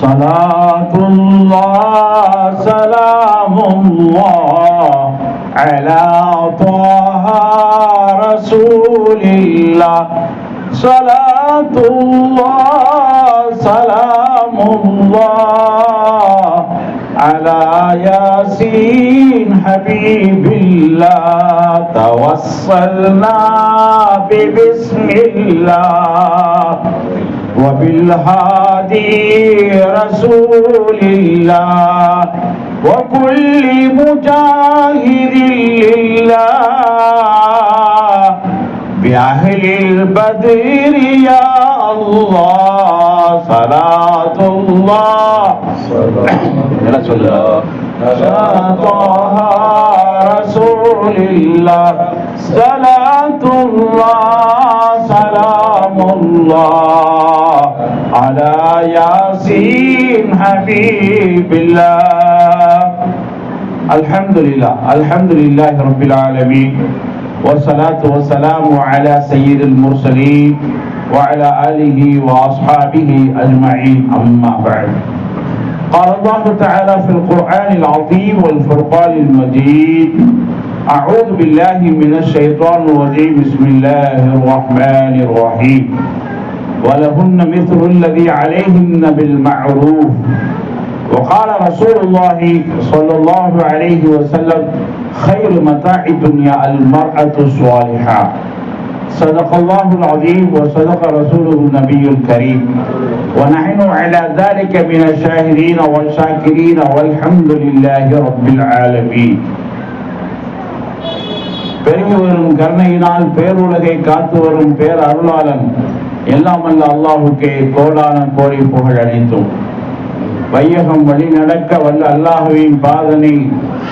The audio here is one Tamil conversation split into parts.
صلاتullah salamullah ala taha rasulillah salatullah salamullah ala yasin habibillah tawassalna bi bismillah وبالهادي رسول الله وكل مجاهد لله بأهل البدر يا الله صلاة الله طه رسول الله صلاة الله سلام الله على ياسين حبيب الله. الحمد لله رب العالمين والصلاة والسلام على سيد المرسلين وعلى آله وأصحابه أجمعين أما بعد. قال الله تعالى في القرآن العظيم والفرقان المجيد أعوذ بالله من الشيطان الرجيم بسم الله الرحمن الرحيم ولهن مثل الذي عليهن بالمعروف وقال رسول الله صلى الله عليه وسلم خير متاع الدنيا المرأة الصالحة. صدق الله العظيم وصدق رسوله النبي الكريم ونحن على ذلك من الشاهدين والشاكرين والحمد لله رب العالمين. பெருகி வரும் கருணையினால் பேருலகை காத்து வரும் பேர் அருளாளன் எல்லாம் அல்ல அல்லாஹுக்கே கோடான கோடி புகழ் அளித்தோம். வையகம் வழி நடக்க வல்ல அல்லாஹுவின் பாதனை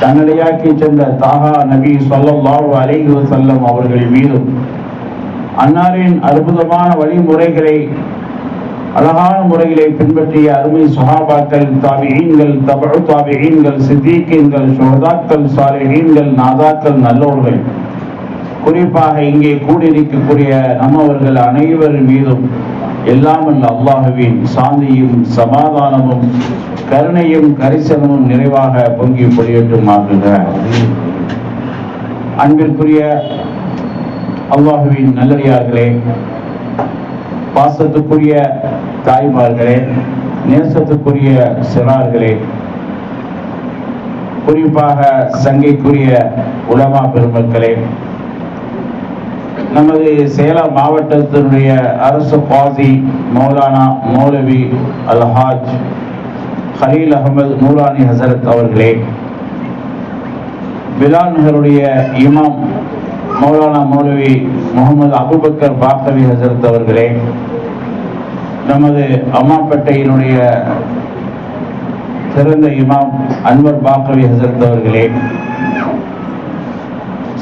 தன்னடையாக்கி சென்ற தாகா நபி ஸல்லல்லாஹு அலைஹி வஸல்லம் அவர்கள் மீதும் அன்னாரின் அற்புதமான வழிமுறைகளை அழகான முறைகளை பின்பற்றிய அருமை சஹாபாக்கள், தாபிஈன்கள், தபஉ தாபிஈன்கள், சித்தீக்கீன்கள், ஷுஹதாக்கள், சாலிஹீன்கள், நாதாக்கள், நல்லோர்கள், குறிப்பாக இங்கே கூடியிருக்கக்கூடிய நம்மவர்கள் அனைவர் மீதும் எல்லாம் அல்லாஹுவின் சாந்தியும் சமாதானமும் கருணையும் கரிசனமும் நிறைவாக பொங்கி பொழியட்டுமாகுக. அன்பிற்குரிய அல்லாஹுவின் நல்லடியார்களே, பாசத்துக்குரிய தாய்மார்களே, நேசத்துக்குரிய சிறார்களே, குறிப்பாக சங்கைக்குரிய உலமா பெருமக்களே, நமது சேலம் மாவட்டத்தினுடைய அரசு காசி மௌலானா மௌலவி அல்ஹாஜ் ஹலீல் அகமது நூரானி ஹசரத் அவர்களே, பிலால் நகருடைய இமாம் மௌலானா மௌலவி முகமது அபுபக்கர் பாக்கவி ஹசரத் அவர்களே, நமது அம்மாப்பேட்டையினுடைய சிறந்த இமாம் அன்வர் பாக்கவி ஹசரத் அவர்களே,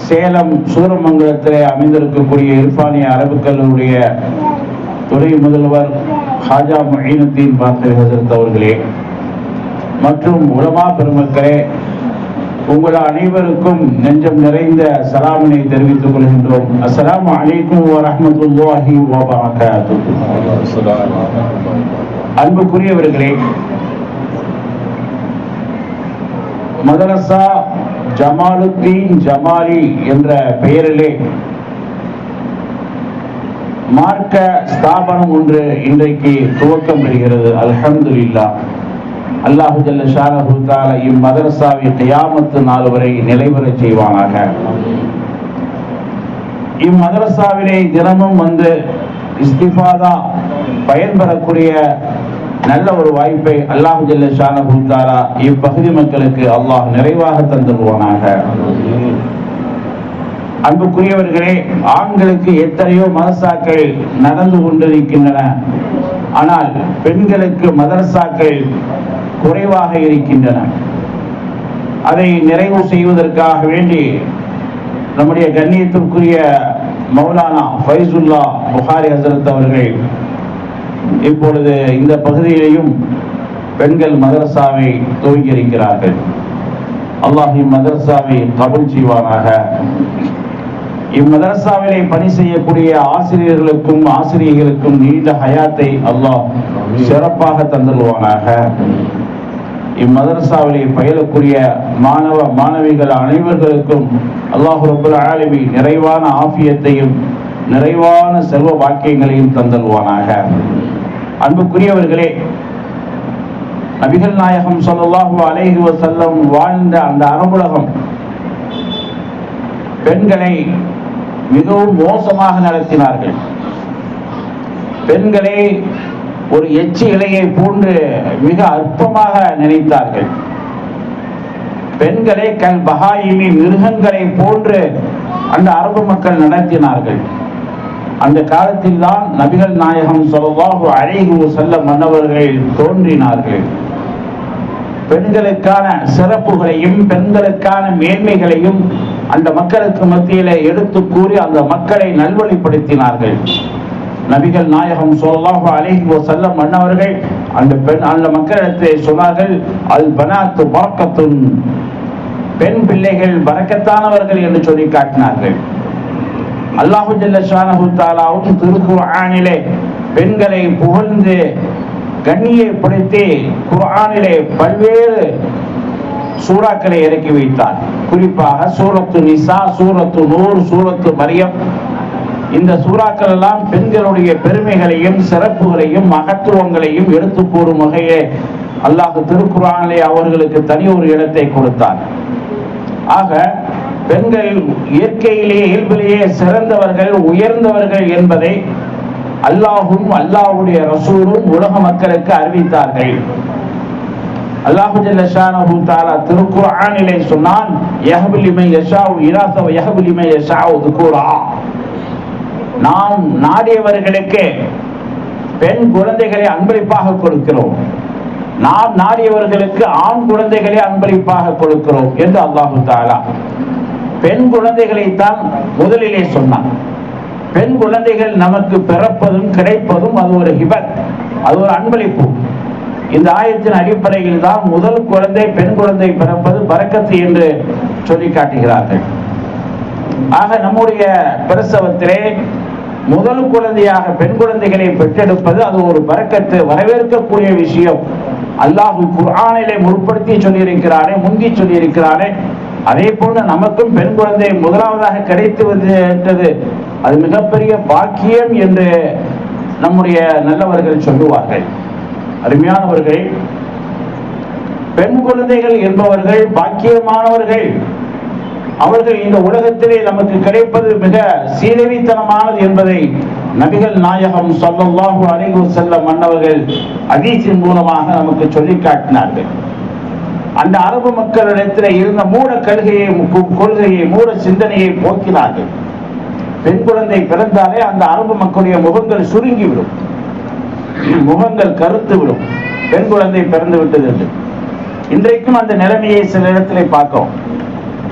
சேலம் சூரமங்கலத்திலே அமைந்திருக்கக்கூடிய இர்ஃபானிய அரபு கல்லூரிய துணை முதல்வர் ஹாஜா முஈனுத்தீன் பாக்கவி ஹசரத் அவர்களே மற்றும் உலமா பெருமக்களே, உங்கள் அனைவருக்கும் நெஞ்சம் நிறைந்த சலாமினை தெரிவித்துக் கொள்கின்றோம். அஸ்ஸலாமு அலைக்கும் வரஹ்மத்துல்லாஹி வபரகாத்துஹு. அன்புக்குரியவர்களே, மதரசா ஜமாலுத்தீன் ஜமாலி என்ற பெயரிலே மார்க்க ஸ்தாபனம் ஒன்று இன்றைக்கு துவக்கம் பெறுகிறது. அல்ஹம்துலில்லாஹ். அல்லாஹு ஜல்ல ஷானஹு தஆலா இம்மதரசாவை கியாமத்து நாள் வரை நிலைபெறச் செய்வானாக. இம்மதரசாவிலே தினமும் வந்து இஸ்திஃபாதா பயன்பெறக்கூடிய நல்ல ஒரு வாய்ப்பை அல்லாஹு ஜல்ல ஷானஹு தஆலா இப்பகுதி மக்களுக்கு அல்லாஹ் நிறைவாக தந்துடுவானாக. அன்புக்குரியவர்களே, ஆண்களுக்கு எத்தனையோ மதரசாக்கள் நடந்து கொண்டிருக்கின்றன. ஆனால் பெண்களுக்கு மதரசாக்கள் குறைவாக இருக்கின்றன. அதை நிறைவு செய்வதற்காக வேண்டி நம்முடைய கண்ணியத்திற்குரிய மௌலானா ஃபைசுல்லா புகாரி ஹசரத் அவர்கள் இப்பொழுது இந்த பகுதியிலேயும் பெண்கள் மதரசாவை துவங்கி இருக்கிறார்கள். அல்லாஹ் மதரசாவை கபூல் செய்வானாக. இம்மதரசாவிலே பணி செய்யக்கூடிய ஆசிரியர்களுக்கும் ஆசிரியர்களுக்கும் நீண்ட ஹயாத்தை அல்லாஹ் சிறப்பாக தந்துள்வானாக. இம்மதரசாவிலே பயிலக்கூடிய மாணவ மாணவிகள் அனைவர்களுக்கும் அல்லாஹ் ரப்பல் ஆலமீன் நிறைவான ஆஃபியத்தையும் நிறைவான செல்வ வாக்கியங்களையும் தந்தல்வானாக. அன்புக்குரியவர்களே, நபிகள் நாயகம் ஸல்லல்லாஹு அலைஹி வஸல்லம் வாழ்ந்த அந்த அரபுலகம் பெண்களை மிகவும் மோசமாக நடத்தினார்கள். பெண்களை ஒரு எச்சி இலையை போன்று மிக அற்பமாக நினைத்தார்கள். பெண்களை கல் பஹாயிமி மிருகங்களை போன்று அந்த அரபு மக்கள் நடத்தினார்கள். அந்த காலத்தில் தான் நபிகள் நாயகம் ஸல்லல்லாஹு அலைஹி வஸல்லம் மன்னவர்கள் தோன்றினார்கள். பெண்களுக்கான சிறப்புகளையும் பெண்களுக்கான மேன்மைகளையும் அந்த மக்களுக்கு மத்தியிலே எடுத்து கூறி அந்த மக்களை நல்வழிப்படுத்தினார்கள். நபிகள் நாயகம் ஸல்லல்லாஹு அலைஹி வஸல்லம் மன்னவர்கள் அந்த மக்களிடத்திலே சொன்னார்கள், அல் பனாத்து பரக்கத்துன், பெண் பிள்ளைகள் பரக்கத்தானவர்கள் என்று சொல்லி காட்டினார்கள். அல்லாஹு ஜல்ல ஷானஹு தஆலாவும் திருக்குர்ஆனிலே பெண்களை புகழ்ந்து கண்ணியப்படுத்தி குர்ஆனிலே பல்வேறு சூறாக்களை இறக்கி வைத்தார். குறிப்பாக சூரத்து நிசா, சூரத்து நூர், சூரத்து மரியம், இந்த சூறாக்கள் எல்லாம் பெண்களுடைய பெருமைகளையும் சிறப்புகளையும் மகத்துவங்களையும் எடுத்து கூறும் வகையே அல்லாஹ் திருக்குர்ஆனிலே அவர்களுக்கு தனி ஒரு இடத்தை கொடுத்தார். ஆக பெண்கள் இயற்கையிலேயே இயல்பிலேயே சிறந்தவர்கள், உயர்ந்தவர்கள் என்பதை அல்லாஹும் அல்லாஹ்வுடைய ரசூலும் உலக மக்களுக்கு அறிவித்தார்கள். அல்லாஹ் ஜல்ல ஷானஹு தஆலா திருக்குர்ஆனிலே சொன்னான், யஹ்பு லிமன் யஷாஉ இனாஸ வ யஹ்பு லிமன் யஷாஉ துகூரா, நாம் நாடியவர்களுக்கு பெண் குழந்தைகளை அன்பளிப்பாக கொடுக்கிறோம், நாம் நாடியவர்களுக்கு ஆண் குழந்தைகளை அன்பளிப்பாக கொடுக்கிறோம் என்று அல்லாஹ் தஆலா பெண் குழந்தைகளைத்தான் முதலிலே சொன்னான். பெண் குழந்தைகள் நமக்கு பிறப்பதும் கிடைப்பதும் அது ஒரு ஹிபத், அது ஒரு அன்பளிப்பு. இந்த ஆயத்தின் அடிப்படையில் தான் முதல் குழந்தை பெண் குழந்தை பிறப்பது பரக்கத்து என்று சொல்லி காட்டுகிறார்கள். ஆக நம்முடைய பிரசவத்திலே முதல் குழந்தையாக பெண் குழந்தைகளை பெற்றெடுப்பது அது ஒரு பரக்கத்து, வரவேற்கக்கூடிய விஷயம். அல்லாஹ் குர்ஆனிலே முற்படுத்தி சொல்லியிருக்கிறானே, முந்தி சொல்லியிருக்கிறானே, அதே போல நமக்கும் பெண் குழந்தை முதலாவதாக கிடைத்து விட்டது அது மிகப்பெரிய பாக்கியம் என்று நம்முடைய நல்லவர்கள் சொல்லுவார்கள். அருமையானவர்கள், பெண் குழந்தைகள் என்பவர்கள் பாக்கியமானவர்கள். அவர்கள் இந்த உலகத்திலே நமக்கு கிடைப்பது மிக சீதவித்தனமானது என்பதை நபிகள் நாயகம் ஸல்லல்லாஹு அலைஹி வஸல்லம் மன்னவர்கள் ஹதீஸின் மூலமாக நமக்கு சொல்லி காட்டினார்கள். அந்த அரபு மக்களிடத்தில் இருந்த மூட கொள்கையை மூட சிந்தனையை போக்கினார்கள். பெண் குழந்தை பிறந்தாலே அந்த அரபு மக்களுடைய முகங்கள் சுருங்கிவிடும், முகங்கள் கருத்து விடும், பெண் குழந்தை பிறந்து விட்டது என்று. இன்றைக்கும் அந்த நிலைமையை சில இடத்திலே பார்க்கிறோம்.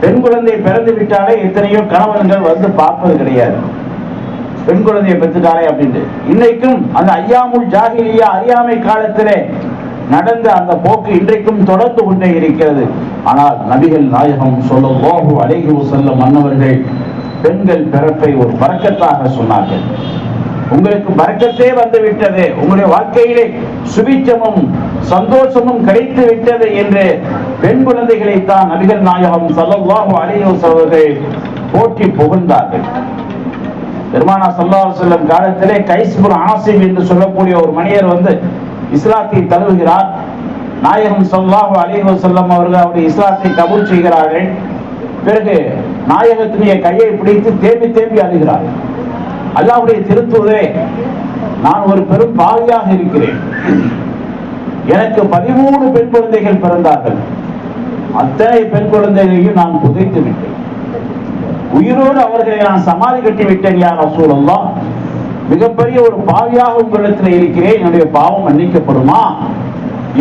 பெண் குழந்தை பிறந்து விட்டாலே எத்தனையோ கணவன்கள் வந்து பார்ப்பது கிடையாது, பெண் குழந்தையை பெற்றுட்டாலே அப்படின்ட்டு. இன்னைக்கும் அந்த ஐயாமுல் ஜாஹிலியா அறியாமை காலத்திலே நடந்த அந்த போக்கு இன்றைக்கும் தொடர்ந்து கொண்டே இருக்கிறது. ஆனால் நபிகள் நாயகம் ஸல்லல்லாஹு அலைஹி வஸல்லம் மன்னவர்கள் பெண்கள் பிறப்பை ஒரு பரக்கத்தாக சொன்னார்கள். உங்களுக்கு பரக்கத்தே வந்து விட்டது, உங்களுடைய வாழ்க்கையிலே சுபிட்சமும் சந்தோஷமும் கிடைத்து விட்டது என்று பெண் குழந்தைகளைத்தான் நபிகள் நாயகம் ஸல்லல்லாஹு அலைஹி வஸல்லம் அவர்கள் போற்றி புகழ்ந்தார்கள். பெருமானா ஸல்லல்லாஹு அலைஹி வஸல்லம் காலத்திலே கைஸ் இப்னு ஆசிம் என்று சொல்லக்கூடிய ஒரு மனிதர் வந்து இஸ்லாத்தை தழுவுகிறார். நாயகம் ஸல்லல்லாஹு அலைஹி வஸல்லம் அவர்கள் அவருடைய இஸ்லாத்தை கபூல் செய்கிறார்கள். பிறகு நாயகத்தினுடைய கையை பிடித்து தேம்பி தேம்பி அழுகிறார். அல்லாஹ்வுடைய திருத்தூதரே, நான் ஒரு பெரும் பாவியாக இருக்கிறேன், எனக்கு 13 பெண் குழந்தைகள் பிறந்தார்கள், அத்தனை பெண் குழந்தைகளையும் நான் புதைத்து விட்டேன், உயிரோடு அவர்களை நான் சமாதி கட்டி விட்டேன் யா ரசூலல்லாஹ், மிகப்பெரிய ஒரு பாவியாக உங்களிடத்தில் இருக்கிறேன், என்னுடைய பாவம் மன்னிக்கப்படுமா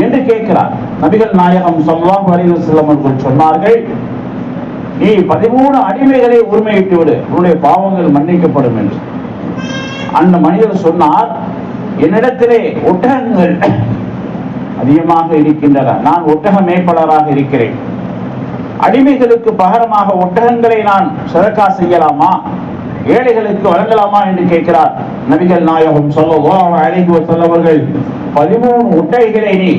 என்று கேட்கிறார். நபிகள் நாயகம் ஸல்லல்லாஹு அலைஹி வஸல்லம் அவர்கள் சொன்னார்கள், நீ 13 அடிமைகளை உரிமையிட்டு விடு, உன்னுடைய பாவங்கள் மன்னிக்கப்படும் என்று. அந்த மனிதர் சொன்னார், என்னிடத்திலே ஒட்டகங்கள் அதிகமாக இருக்கின்றன, நான் ஒட்டக மேய்ப்பாளராக இருக்கிறேன், அடிமைகளுக்கு பகரமாக ஒட்டகங்களை நான் சதகா செய்யலாமா ஏழைகளுக்கு வழங்கலாமா என்று கேட்கிறார். நபிகள் நாயகம் ஸல்லல்லாஹு அலைஹி வஸல்லம் அவர்கள் 13 ஒட்டகைகளை நீ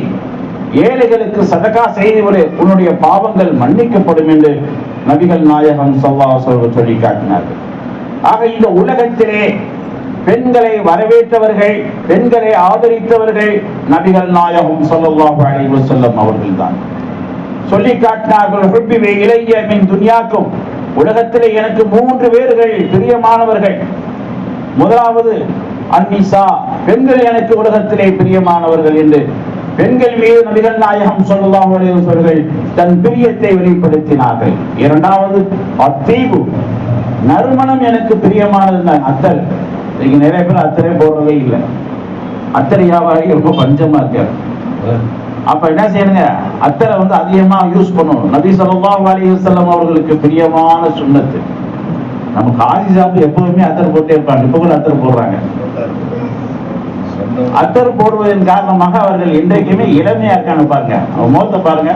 ஏழைகளுக்கு சதகா செய்து உன்னுடைய பாவங்கள் மன்னிக்கப்படும் என்று நபிகள் நாயகம் ஸல்லல்லாஹு அலைஹி வஸல்லம் சொல்லி காட்டினார்கள். ஆக இந்த உலகத்திலே பெண்களை வரவேற்றவர்கள், பெண்களை ஆதரித்தவர்கள் நபிகள் நாயகம் ஸல்லல்லாஹு அலைஹி வஸல்லம் அவர்கள்தான். சொல்லி காட்டினார்கள், ஹுப்பிப இலைய மின் துன்யாக்கும், உலகத்திலே எனக்கு 3 பேர்கள் பிரியமானவர்கள். முதலாவது அன்னிசா, பெண்கள் எனக்கு உலகத்திலே பிரியமானவர்கள் என்று பெண்கள் மீது நபிகள் நாயகம் ஸல்லல்லாஹு அலைஹி வஸல்லம் தன் பிரியத்தை வெளிப்படுத்தினார்கள். இரண்டாவது அத்தீபு, நறுமணம் எனக்கு பிரியமானது. அத்தர், இன்னைக்கு நிறைய பேர் அத்தரை போடுறதே இல்லை. அத்தரை வியாபாரி ரொம்ப பஞ்சமா இருக்காரு. அப்ப என்ன செய்யணுங்க, அத்தரை அதிகமா யூஸ் பண்ணணும். நபி ஸல்லல்லாஹு அலைஹி வஸல்லம் அவர்களுக்கு பிரியமான சுன்னத்து. நம்ம காசி சாப்பிட்டு எப்பவுமே அத்தர் போட்டே இருப்பாங்க. இப்ப கூட அத்தர் போடுறாங்க. அத்தர் போடுவதன் காரணமாக அவர்கள் இன்றைக்குமே இளமையா இருக்காங்க. பாருங்க, அவங்க முகத்தை பாருங்க,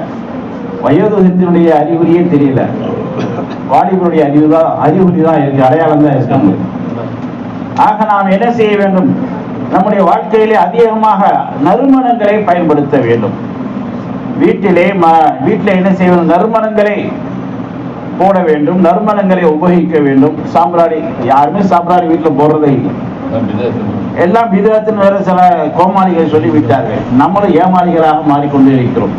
வயோதிகத்தினுடைய அறிகுறியே தெரியல. வாலிபருடைய அறிகுறி தான் இருக்கு, அடையாளம் தான் இருக்காங்க. ஆக நாம் என்ன செய்ய வேண்டும், நம்முடைய வாழ்க்கையிலே அதிகமாக நறுமணங்களை பயன்படுத்த வேண்டும். வீட்டிலே என்ன செய்ய வேண்டும், நறுமணங்களை போட வேண்டும், நறுமணங்களை உபயோகிக்க வேண்டும். சாம்பிராணி, யாருமே சாம்பிராணி வீட்டில் போடுறதே இல்லை. எல்லாம் விதத்தின் வேற சில கோமாளிகளை சொல்லி விட்டார்கள். நம்மளும் ஏமாளிகளாக மாறிக்கொண்டே இருக்கிறோம்.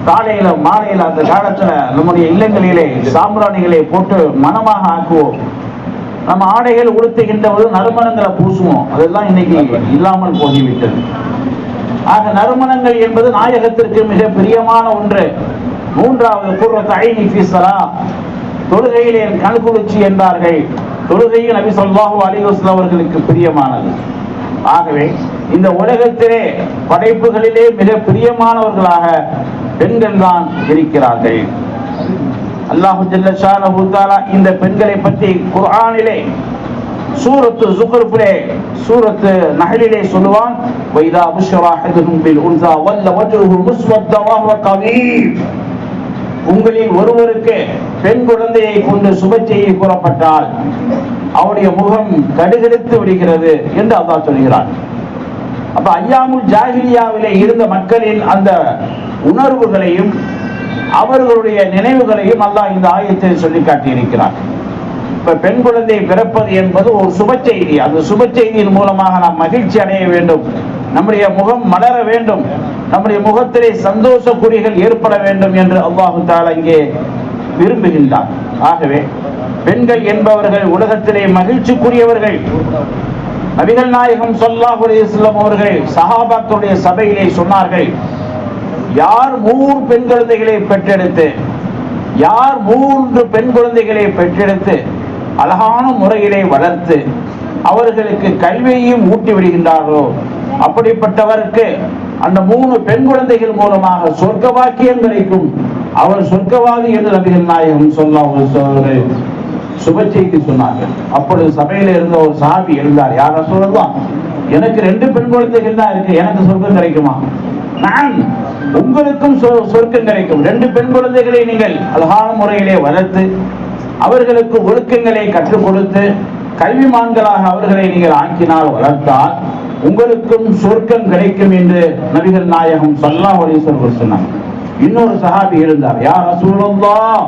காலையில மாலையில அந்த காலத்துல நம்முடைய இல்லங்களிலே சாம்பிராணிகளை போட்டு மனமாக ஆக்குவோம். நம்ம ஆடைகள் உடுத்துகின்ற போது நறுமணங்களை பூசுவோம். அதெல்லாம் இன்னைக்கு இல்லாமல் போகிவிட்டது. ஆக நறுமணங்கள் என்பது நாயகத்திற்கு மிக பிரியமான ஒன்று. மூன்றாவது குர்ரத்து ஐனி ஃபீ ஸலாத், தொழுகையிலே கண்குளிர்ச்சி என்பார்கள். தொழுகையில் நபி ஸல்லல்லாஹு அலைஹி வஸல்லம் அவர்களுக்கு பிரியமானது. ஆகவே இந்த உலகத்திலே படைப்புகளிலே மிக பிரியமானவர்களாக பெண்கள் தான் இருக்கிறார்கள். அல்லாஹு ஜல்ல ஷானஹு தஆலா இந்த பெண்களை பற்றி குர்ஆனிலே சூரத்து ஸுக்ரூஃபிலே சூரத்து நஹ்லிலே சொல்லுவான், வைதா புஷ்ரா அஹதுஹும் பில் உன்ஸா வல்ல வஜ்ஹுஹு முஸ்வத்தா வஹுவ கதீம், உங்களில் ஒருவருக்கு பெண் குழந்தையை கொண்டு சுப செய்தி கூறப்பட்டால் அவருடைய முகம் கடுகடுத்து விடுகிறது என்று அல்லாஹ் சொல்கிறான். அப்ப ஐயாமுல் ஜாஹிலியாவிலே இருந்த மக்களின் அந்த உணர்வுகளையும் அவர்களுடைய நினைவுகளையும் அல்லாஹ் இந்த ஆயத்தில் சொல்லி காட்டியிருக்கிறார். இப்ப பெண் குழந்தை பிறப்பது என்பது ஒரு சுப செய்தி. அந்த சுப செய்தியின் மூலமாக நாம் மகிழ்ச்சி அடைய வேண்டும், நம்முடைய முகம் மலர வேண்டும், நம்முடைய முகத்திலே சந்தோஷ குறிகள் ஏற்பட வேண்டும் என்று அல்லாஹு தஆலா இங்கே விரும்புகின்றார். ஆகவே பெண்கள் என்பவர்கள் உலகத்திலே மகிழ்ச்சிக்குரியவர்கள். நபிகள் நாயகம் ஸல்லல்லாஹு அலைஹி வஸல்லம் அவர்கள் சஹாபாக்களுடைய சபையிலே சொன்னார்கள், யார் 3 பெண் குழந்தைகளை பெற்றெடுத்து, யார் 3 பெண் குழந்தைகளை பெற்றெடுத்து அழகான முறையிலே வளர்த்து அவர்களுக்கு கல்வியையும் ஊட்டி விடுகின்றார்களோ அப்படிப்பட்டவருக்கு அந்த 3 பெண் குழந்தைகள் மூலமாக சொர்க்க வாக்கியம் கிடைக்கும், அவர் சொர்க்கவாதி என்று நபிகள் நாயகம் ஸல்லல்லாஹு அலைஹி வஸல்லம் சுப செய்தி சொன்னார்கள். அப்பொழுது சபையில இருந்த ஒரு சஹாபி இருந்தார். யார் ரசூலுல்லாஹ், எனக்கு 2 பெண் குழந்தைகள் தான் இருக்கு, எனக்கு சொர்க்கம் கிடைக்குமா? நான், உங்களுக்கும் சொர்க்கம் கிடைக்கும். 2 பெண் குழந்தைகளை நீங்கள் அழகான முறையிலே வளர்த்து அவர்களுக்கு ஒழுக்கங்களை கற்றுக் கொடுத்து கல்விமான்களாக அவர்களை நீங்கள் ஆக்கினால், வளர்த்தால் உங்களுக்கும் சொர்க்கம் கிடைக்கும் என்று நபிகள் நாயகம் ஸல்லல்லாஹு அலைஹி வஸல்லம் சொன்னார். இன்னொரு சஹாபி இருந்தார். யா ரசூலுல்லாஹ்,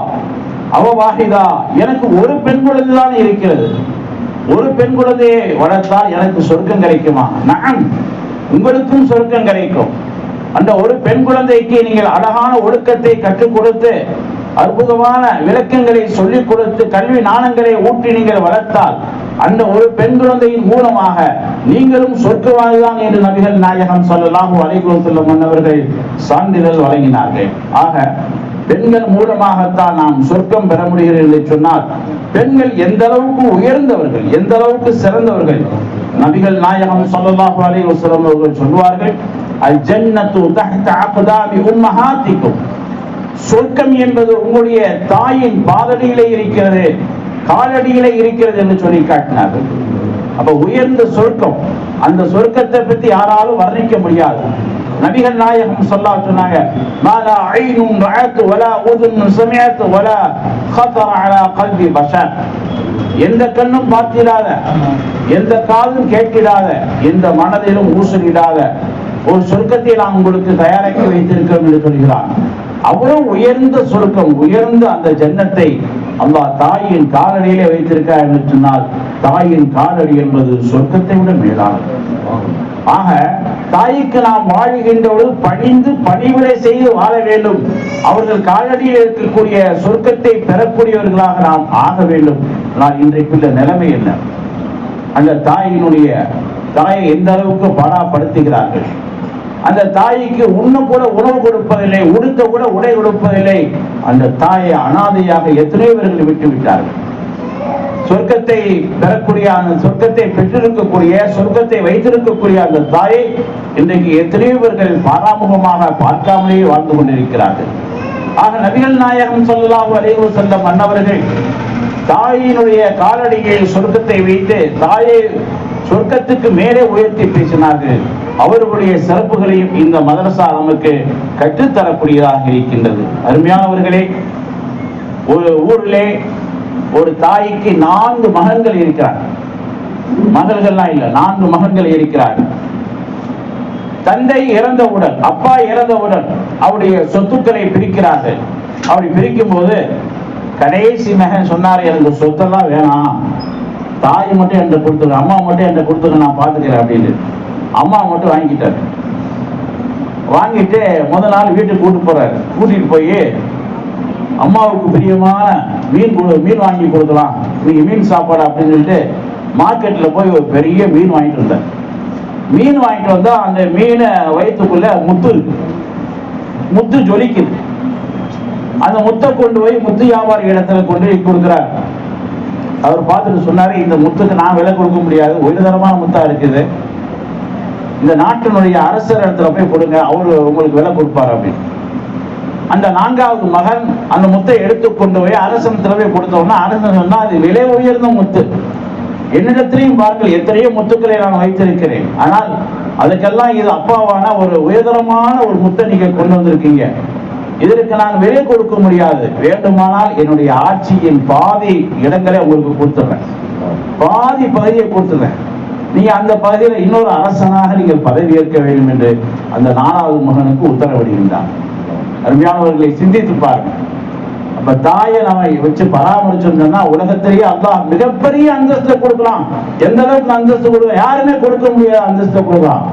அவ வாஹிதா, எனக்கு ஒரு பெண் குழந்தை தான் இருக்கிறது, ஒரு பெண் குழந்தையை வளர்த்தால் எனக்கு சொர்க்கம் கிடைக்குமா? நான், உங்களுக்கும் சொர்க்கம் கிடைக்கும். அந்த ஒரு பெண் குழந்தைக்கு நீங்கள் அழகான ஒழுக்கத்தை கற்றுக் கொடுத்து அற்புதமான விளக்கங்களை சொல்லிக் கொடுத்து கல்வி நாணங்களை ஊற்றி நீங்கள் வளர்த்தால் அந்த ஒரு பெண் குழந்தையின் மூலமாக நீங்களும் சொர்க்கவாதிதான் என்று நபிகள் நாயகம் ஸல்லல்லாஹு அலைஹி வஸல்லம் அவர்கள் சான்றிதழ் வழங்கினார்கள். ஆக பெண்கள் மூலமாகத்தான் நாம் சொர்க்கம் பெற முடிகிறது என்று சொன்னால், பெண்கள் எந்த அளவுக்கு உயர்ந்தவர்கள், எந்த அளவுக்கு சிறந்தவர்கள். நபிகள் நாயகம் ஸல்லல்லாஹு அலைஹி வஸல்லம் அவர்கள் சொல்வார்கள், அல் ஜன்னத்து தஹ்த அக்தாமி உம்மஹாத்திக்கும், சொர்க்கம் என்பது உங்களுடைய தாயின் பாதடியிலே இருக்கிறது, காலடியிலே இருக்கிறது என்று சொல்லி காட்டினார்கள். அப்ப உயர்ந்த சொர்க்கம், அந்த சொர்க்கத்தை பற்றி யாராலும் வர்ணிக்க முடியாது. நபிகள் நாயகம் ஸல்லல்லாஹு சொன்னாங்க, மாலா ஐனுன் ரஅத் வலா உதுன் சமிஅத் வலா خطر على قلب بشر, எந்த கண்ணும் பார்த்திடாத, எந்த காதும் கேட்டிடாத, எந்த மனதிலும் ஊசலிடாத ஒரு சொர்க்கத்தை நாம் உங்களுக்கு தயாராக்கி வைத்திருக்கிறோம் என்று சொல்கிறார். அவ்வளவு உயர்ந்த சொர்க்கம், உயர்ந்த அந்த ஜன்னத்தை அல்லாஹ் தாயின் காலடியிலே வைத்திருக்கார் என்று சொன்னால், தாயின் காலடி என்பது சொர்க்கத்தை விட மேலானது. ஆக தாய்க்கு நாம் வாழ்கின்றவர்கள் பணிந்து பணிவிடை செய்து வாழ வேண்டும். அவர்கள் காலடியில் இருக்கக்கூடிய சொர்க்கத்தை பெறக்கூடியவர்களாக நாம் ஆக வேண்டும். ஆனால் இன்றைக்குள்ள நிலைமை என்ன? அந்த தாயை எந்த அளவுக்கு பாடாப்படுத்துகிறார்கள். அந்த தாய்க்கு உண்ண கூட உணவு கொடுப்பதில்லை, உடுத்த கூட உடை கொடுப்பதில்லை. அந்த தாயை அனாதையாக எத்தனையோ பேர்கள் விட்டு விட்டார்கள். சொர்க்கத்தை பெறக்கூடிய, அந்த சொர்க்கத்தை பெற்றிருக்கக்கூடிய, சொர்க்கத்தை வைத்திருக்கக்கூடிய அந்த தாயை இன்றைக்கு எத்தனையோ பேர்கள் பாராமுகமாக பார்க்காமலேயே வாழ்ந்து கொண்டிருக்கிறார்கள். ஆக நபிகள் நாயகம் ஸல்லல்லாஹு அலைஹி வஸல்லம் அன்னவர்கள் தாயினுடைய காலடியில் சொர்க்கத்தை வைத்து தாயை சொர்க்கத்துக்கு மேலே உயர்த்தி பேசினார்கள். அவர்களுடைய சிறப்புகளையும் இந்த மதரசா நமக்கு கற்றுத்தரக்கூடியதாக இருக்கின்றது. அருமையானவர்களே, ஒரு ஊரிலே ஒரு தாய்க்கு 4 மகன்கள் இருக்கிறார். மகள்கள்லாம் இல்ல, 4 மகன்கள் இருக்கிறார். தந்தை இறந்தவுடன், அப்பா இறந்தவுடன் அவருடைய சொத்துக்களை பிரிக்கிறார்கள். அப்படி பிரிக்கும் போது கடைசி மகன் சொன்னார், எனக்கு சொத்தெல்லாம் வேணாம், தாய் மட்டும் என்கிட்ட கொடுத்துருங்க, அம்மா மட்டும் என்கிட்ட கொடுத்துருங்க, நான் பார்த்துக்கிறேன் அப்படின்னு. அம்மா மட்டும் வாங்கிட்டார். வாங்கிட்டு முதல் நாள் வீட்டுக்கு கூட்டிட்டு போய் அம்மாவுக்கு பிரியமான மீன் வாங்கி கொடுக்கலாம், நீங்க மீன் சாப்பாடு அப்படின்னு சொல்லிட்டு மார்க்கெட்ல போய் ஒரு பெரிய மீன் வாங்கிட்டு வந்தார். மீன் வாங்கிட்டு வந்தா அந்த மீனை வயிற்றுக்குள்ள முத்து இருக்கு, முத்து ஜொலிக்குது. அந்த முத்தை கொண்டு போய் முத்து வியாபாரி இடத்துல கொண்டு போய் கொடுக்கிறார். அவர் பார்த்துட்டு சொன்னாரு, இந்த முத்துக்கு நான் விலை கொடுக்க முடியாது, உயர்தரமான முத்தா இருக்குது, இந்த நாட்டினுடைய அரசர் இடத்துல போய் கொடுங்க, அவரு உங்களுக்கு விலை கொடுப்பாரு அப்படின்னு. அந்த 4வது மகன் அந்த முத்தை எடுத்து கொண்டு போய் அரசனத்துல போய் கொடுத்தோம்னா, அரசன் சொன்னா அது விலை உயர்ந்த முத்து, என்னிடத்திலையும் பாருங்கள் எத்தனையோ முத்துக்களை நான் வைத்திருக்கிறேன், ஆனால் அதுக்கெல்லாம் இது அப்பாவான ஒரு உயர்தரமான ஒரு முத்தை நீங்க கொண்டு வந்திருக்கீங்க, இதற்கு நான் விலை கொடுக்க முடியாது, வேண்டுமானால் என்னுடைய ஆட்சியின் பாதி இடங்களை உங்களுக்கு கொடுத்துறேன், பாதி பதவியை கொடுத்துறேன், நீங்க அந்த பதவியில இன்னொரு அரசனாக நீங்கள் பதவி ஏற்க வேண்டும் என்று அந்த 4வது மகனுக்கு உத்தரவிடுகின்றார். அருமையானவர்களை சிந்தித்து பாருங்க. அப்ப தாயை நம்ம வச்சு பராமரிச்சோம்னா உலகத்திலேயே அல்லாஹ் மிகப்பெரிய அந்தஸ்தை கொடுக்கலாம். எந்த அளவுக்கு அந்தஸ்து கொடுக்கலாம், யாருமே கொடுக்க முடியாத அந்தஸ்தை கொடுக்கலாம்.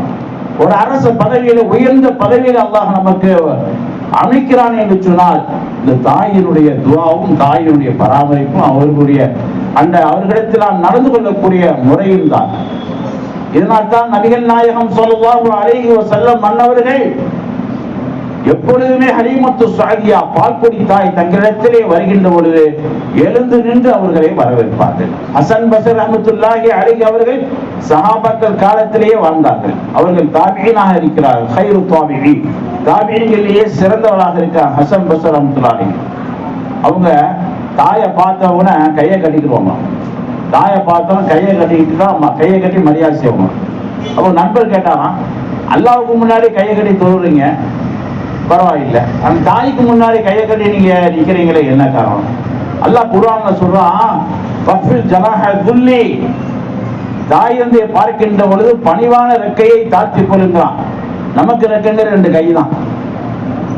ஒரு அரச பதவியில, உயர்ந்த பதவியில அல்லாஹ் நமக்கு அமைக்கிறான் என்று சொன்னால், இந்த தாயினுடைய துஆவும் தாயினுடைய பராமரிப்பும் அவர்களிடத்தில் நாம் நடந்து கொள்ளக்கூடிய முறையும் தான். இதனால் தான் நபிகள் நாயகம் ஸல்லல்லாஹு அலைஹி வஸல்லம் அன்னவர்கள் எப்பொழுதுமே ஹலீமத்து ஸஅதியா பால்குடி தாய் தங்களிடத்திலே வருகின்ற பொழுது எழுந்து நின்று அவர்களை வரவேற்பார்கள். ஹசன் பஸ்ரி ரஹ்மத்துல்லாஹி அலைஹி அவர்கள் சஹாபாக்கள் காலத்திலேயே வாழ்ந்தார்கள். அவர்கள் தாபிஈனாக இருக்கிறார்கள். கைரு தாபிஈன், தாபிஈன்களிலேயே சிறந்தவர்களாக இருக்கிறார் ஹசன் பஸ்ரி ரஹ்மத்துல்லாஹி. அவங்க தாயை பார்த்தவங்க கையை கட்டிக்குவாங்க. தாயை பார்த்தவங்க கையை கட்டிக்கிட்டு தான் கையை கட்டி மரியாதை செய்வாங்க. அப்போ நண்பர் கேட்டாங்க, அல்லாஹ்வுக்கு முன்னாடி கையை கட்டி தொழுறீங்க, பரவாயில்லை, அந்த தாய்க்கு முன்னாடி கையை கட்டி நீங்க நிக்கிறீங்களே, என்ன காரணம்? அல்லாஹ் குர்ஆன்ல சொல்றான், வஃபில் ஜனாஹ துல்லி, தாய் வந்து பார்க்கின்ற பொழுது பணிவான ரெக்கையை தாழ்த்தி கொள்ளுங்கிறான். நமக்கு ரெக்கைங்க 2 கை தான்.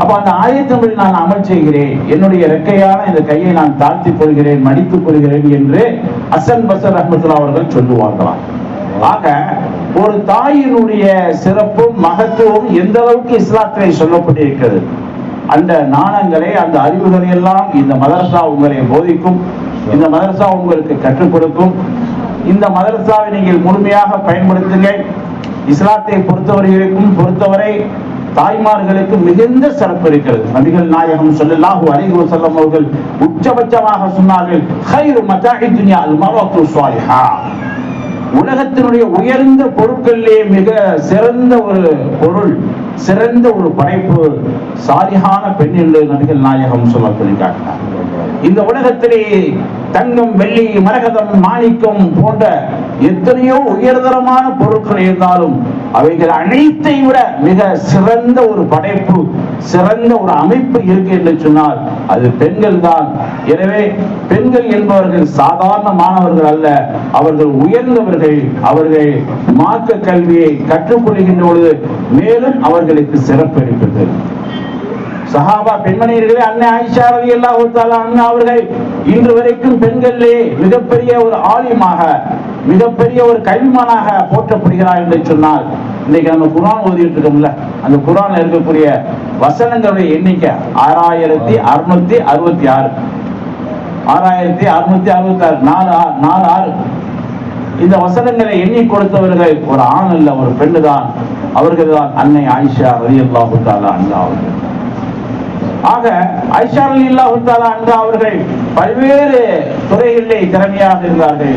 அப்ப அந்த ஆயத்தின்படி நான் அமல் செய்கிறேன், என்னுடைய ரெக்கையான இந்த கையை நான் தாழ்த்தி கொள்கிறேன், மடித்துக் கொள்கிறேன் என்று ஹசன் பஸ்ரி ரஹ்மத்துல்லாஹி அவர்கள் சொல்லுவார்களாம். ஆக ஒரு தாயினுடைய சிறப்பும் மகத்துவம் எந்த அளவுக்கு இஸ்லாத்திலே சொல்லப்பட்டிருக்கிறது, அந்த நாணங்களை, அந்த அறிவுகளை எல்லாம் இந்த மதரசா உங்களை போதிக்கும், இந்த மதரசா உங்களுக்கு கற்றுக் கொடுக்கும். இந்த மதரசாவை நீங்கள் முழுமையாக பயன்படுத்துங்கள். இஸ்லாத்தை பொறுத்தவரை தாய்மார்களுக்கு மிகுந்த சிறப்பு இருக்கிறது. நபிகள் நாயகம் ஸல்லல்லாஹு அலைஹி வஸல்லம் அவர்கள் உச்சபட்சமாக சொன்னார்கள், கைரு மதாஇத் துன்யா அல் மர்அத்து ஸாலிஹா, உலகத்தினுடைய உயர்ந்த பொருட்களிலே மிக சிறந்த ஒரு பொருள், சிறந்த ஒரு படைப்பு சாலிஹான பெண் என்று நபிகள் நாயகம் சொல்லியிருக்கிறார். இந்த உலகத்திலே தங்கம், வெள்ளி, மரகதம், மாணிக்கம் போன்ற எத்தனையோ உயர்தரமான பொருட்கள் இருந்தாலும் அவைகள் அனைத்தை விட மிக சிறந்த ஒரு படைப்பு, சிறந்த ஒரு அமைப்பு இருக்கு என்று சொன்னால் அது பெண்கள் தான். எனவே பெண்கள் என்பவர்கள் சாதாரண மாணவர்கள் அல்ல, அவர்கள் உயர்ந்தவர்கள். அவர்கள் மார்க்க கல்வியை கற்றுக்கொள்கின்ற பொழுது மேலும் அவர்களுக்கு சிறப்பு இருக்கிறது. சஹாபா பெண்மணியர்களே, அன்னை ஆயிஷா ரலியல்லாஹு தஆலா அன்ஹா அவர்கள் இன்று வரைக்கும் பெண்களிலே மிகப்பெரிய ஒரு ஆலிமாக, மிகப்பெரிய ஒரு கல்விமானாக போற்றப்படுகிறார் என்று சொன்னால், இன்னைக்கு நம்ம குர்ஆன் ஓதிட்டு இருக்கோம்ல, அந்த குர்ஆன்ல இருக்கக்கூடிய வசனங்களுடைய எண்ணிக்கை 6666. 6666 இந்த வசனங்களை எண்ணி கொடுத்தவர்கள் ஒரு ஆண் அல்ல, ஒரு பெண்ணு தான். அவர்கள் தான் அன்னை ஆயிஷா ரலியல்லாஹு தஆலா அன்ஹா அவர்கள். ஆக ஆயிஷா ரலியல்லாஹு தஆலா அன்ஹா அவர்கள் பல்வேறு துறைகளிலே திறமையாக இருந்தார்கள்.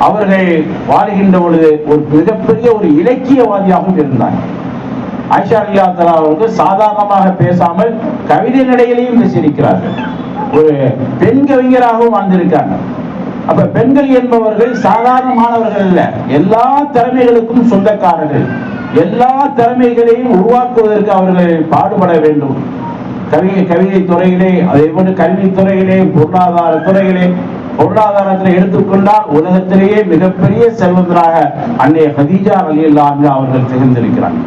அவர்கள் வாழ்கின்ற பொழுது ஒரு மிகப்பெரிய ஒரு இலக்கியவாதியாகவும் இருந்தார். ஆயிஷா ரலியல்லாஹு தஆலா அவர்கள் சாதாரணமாக பேசாமல் கவிதை நடைகளையும் பேசியிருக்கிறார்கள். ஒரு பெண் கவிஞராகவும் வாழ்ந்திருக்காங்க. அப்ப பெண்கள் என்பவர்கள் சாதாரணமானவர்கள் அல்ல, எல்லா திறமைகளுக்கும் சொந்தக்காரர்கள். எல்லா திறமைகளையும் உருவாக்குவதற்கு அவர்கள் பாடுபட வேண்டும். கவிதை துறையிலே, அதே போன்று கல்வித்துறையிலே, பொருளாதார துறையிலே, பொருளாதாரத்தில் எடுத்துக்கொண்டால் உலகத்திலேயே மிகப்பெரிய செல்வந்தராக அன்னை கதீஜா ரலியல்லாஹு அன்ஹா அவர்கள் திகழ்ந்திருக்கிறார்.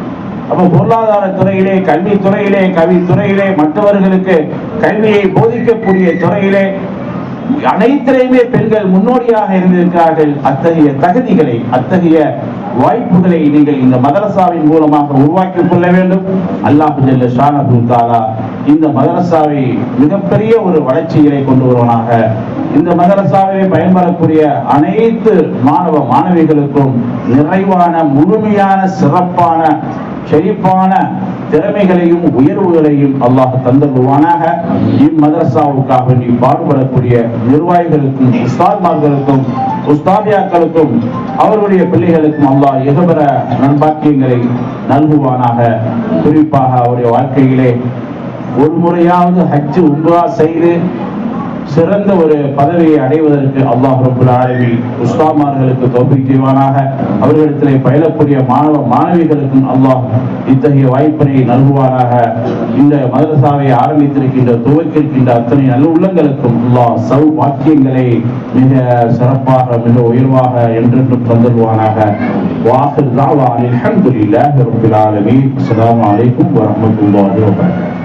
அப்ப பொருளாதார துறையிலே, கல்வித்துறையிலே, கவித்துறையிலே, மற்றவர்களுக்கு கல்வியை போதிக்கக்கூடிய துறையிலே அனைத்திலையுமே பெண்கள் முன்னோடியாக இருந்திருக்கிறார்கள். அத்தகைய தகுதிகளை, அத்தகைய வாய்ப்புகளை நீங்கள் இந்த மதரசாவின் மூலமாக உருவாக்கிக் கொள்ள வேண்டும். அல்லாஹ் ஜல்ல ஷானஹு தஆலா இந்த மதரசாவை மிகப்பெரிய ஒரு வளர்ச்சிகளை கொண்டு வருவனாக. இந்த மதரசாவை பயன்படக்கூடிய அனைத்து மாணவ மாணவிகளுக்கும் நிறைவான, முழுமையான, சிறப்பான, செழிப்பான திறமைகளையும் உயர்வுகளையும் அல்லாஹ் தந்தருவானாக. இம்மதரசாவுக்காக நீ பாடுபடக்கூடிய நிர்வாகிகளுக்கும், உஸ்தாத்மார்களுக்கும், உஸ்தாதியாக்களுக்கும், அவருடைய பிள்ளைகளுக்கும் அல்லாஹ் இகபர நன்பாக்கியங்களை நல்குவானாக. குறிப்பாக அவருடைய வாழ்க்கையிலே ஒரு முறையாவது ஹஜ் உம்ரா செய்து சிறந்த ஒரு பதவியை அடைவதற்கு அல்லாஹ் ரப்பல் ஆலமீன் உஸ்தாத்மார்களுக்கு தௌஃபீக் செய்வானாக. அவர்களிடத்திலே பயிலக்கூடிய மாணவ மாணவிகளுக்கும் அல்லாஹ் இத்தகைய வாய்ப்பினை நல்குவானாக. இந்த மதரசாவை ஆரம்பித்திருக்கின்ற, துவக்கிருக்கின்ற அத்தனை நல்ல உள்ளங்களுக்கும் அல்லாஹ் சௌ வாக்கியங்களை மிக சிறப்பாக, மிக உயர்வாக என்றென்றும் தந்தருவானாக. வாஹிர் தாவா அல்ஹம்துலில்லாஹி ரப்பில் ஆலமீன். அஸ்ஸலாமு அலைக்கும் வரஹ்மத்துல்லாஹி வபரகாத்துஹு.